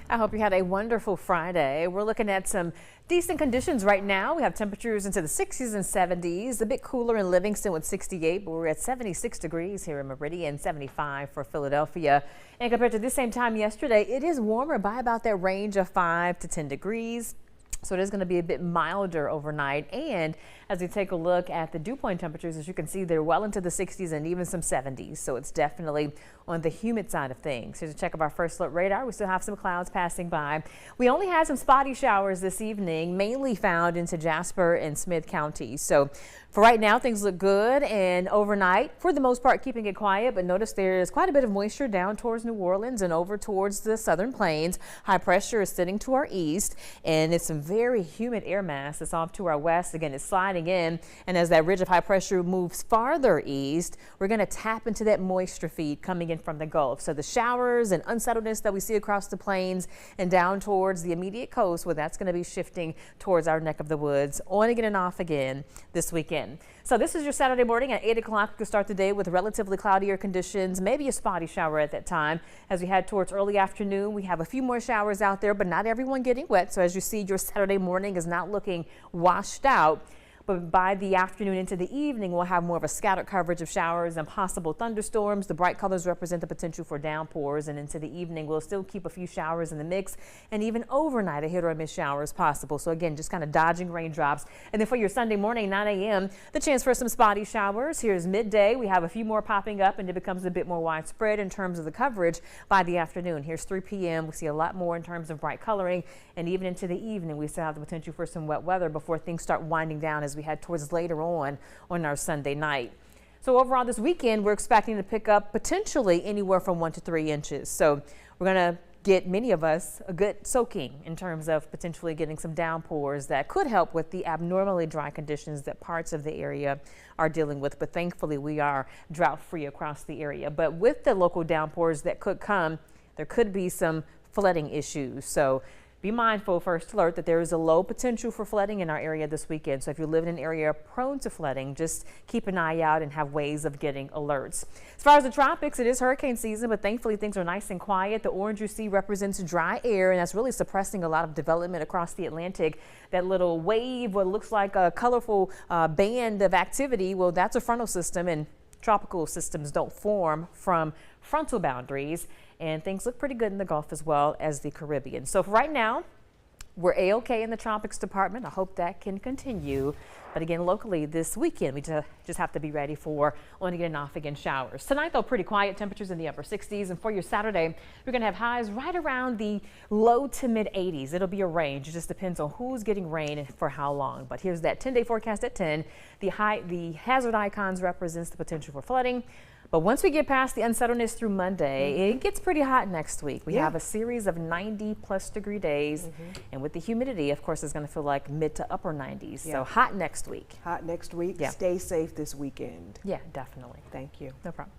I hope you had a wonderful Friday. We're looking at some decent conditions right now. We have temperatures into the 60s and 70s, a bit cooler in Livingston with 68, but we're at 76 degrees here in Meridian, 75 for Philadelphia. And compared to this same time yesterday, it is warmer by about that range of 5 to 10 degrees. So it is going to be a bit milder overnight. And as we take a look at the dew point temperatures, as you can see, they're well into the 60s and even some 70s. So it's definitely on the humid side of things. Here's a check of our first look radar. We still have some clouds passing by. We only had some spotty showers this evening, mainly found into Jasper and Smith counties. So for right now, things look good, and overnight, for the most part, keeping it quiet. But notice there's quite a bit of moisture down towards New Orleans and over towards the southern plains. High pressure is sitting to our east, and it's some very humid air mass that's off to our west. Again, it's sliding in, and as that ridge of high pressure moves farther east, we're going to tap into that moisture feed coming in from the Gulf. So the showers and unsettledness that we see across the plains and down towards the immediate coast, well, that's going to be shifting towards our neck of the woods, on again and off again this weekend. So this is your Saturday morning at 8 o'clock. You can start the day with relatively cloudier conditions, maybe a spotty shower at that time. As we head towards early afternoon, we have a few more showers out there, but not everyone getting wet. So as you see, your Saturday morning is not looking washed out. But by the afternoon into the evening, we'll have more of a scattered coverage of showers and possible thunderstorms. The bright colors represent the potential for downpours, and into the evening, we'll still keep a few showers in the mix, and even overnight, a hit or miss shower is possible. So again, just kind of dodging raindrops. And then for your Sunday morning, 9 a.m., the chance for some spotty showers. Here's midday. We have a few more popping up, and it becomes a bit more widespread in terms of the coverage by the afternoon. Here's 3 p.m. We see a lot more in terms of bright coloring, and even into the evening, we still have the potential for some wet weather before things start winding down as we head towards later on our Sunday night. So overall this weekend, we're expecting to pick up potentially anywhere from 1 to 3 inches. So we're going to get, many of us, a good soaking in terms of potentially getting some downpours that could help with the abnormally dry conditions that parts of the area are dealing with. But thankfully, we are drought free across the area. But with the local downpours that could come, there could be some flooding issues. So be mindful, first alert, that there is a low potential for flooding in our area this weekend. So if you live in an area prone to flooding, just keep an eye out and have ways of getting alerts. As far as the tropics, it is hurricane season, but thankfully things are nice and quiet. The orange you see represents dry air, and that's really suppressing a lot of development across the Atlantic. That little wave, what looks like a colorful band of activity, well, that's a frontal system, and tropical systems don't form from frontal boundaries, and things look pretty good in the Gulf as well as the Caribbean. So for right now, we're A-OK in the tropics department. I hope that can continue. But again, locally this weekend, we just have to be ready for on again and off again showers. Tonight, though, pretty quiet, temperatures in the upper 60s. And for your Saturday, we're going to have highs right around the low to mid 80s. It'll be a range. It just depends on who's getting rain and for how long. But here's that 10-day forecast at 10. The hazard icons represents the potential for flooding. But once we get past the unsettledness through Monday, it gets pretty hot next week. We have a series of 90+ degree days, and with the humidity, of course, it's going to feel like mid to upper 90s. So hot next week. Hot next week. Stay safe this weekend. Yeah, definitely. Thank you. No problem.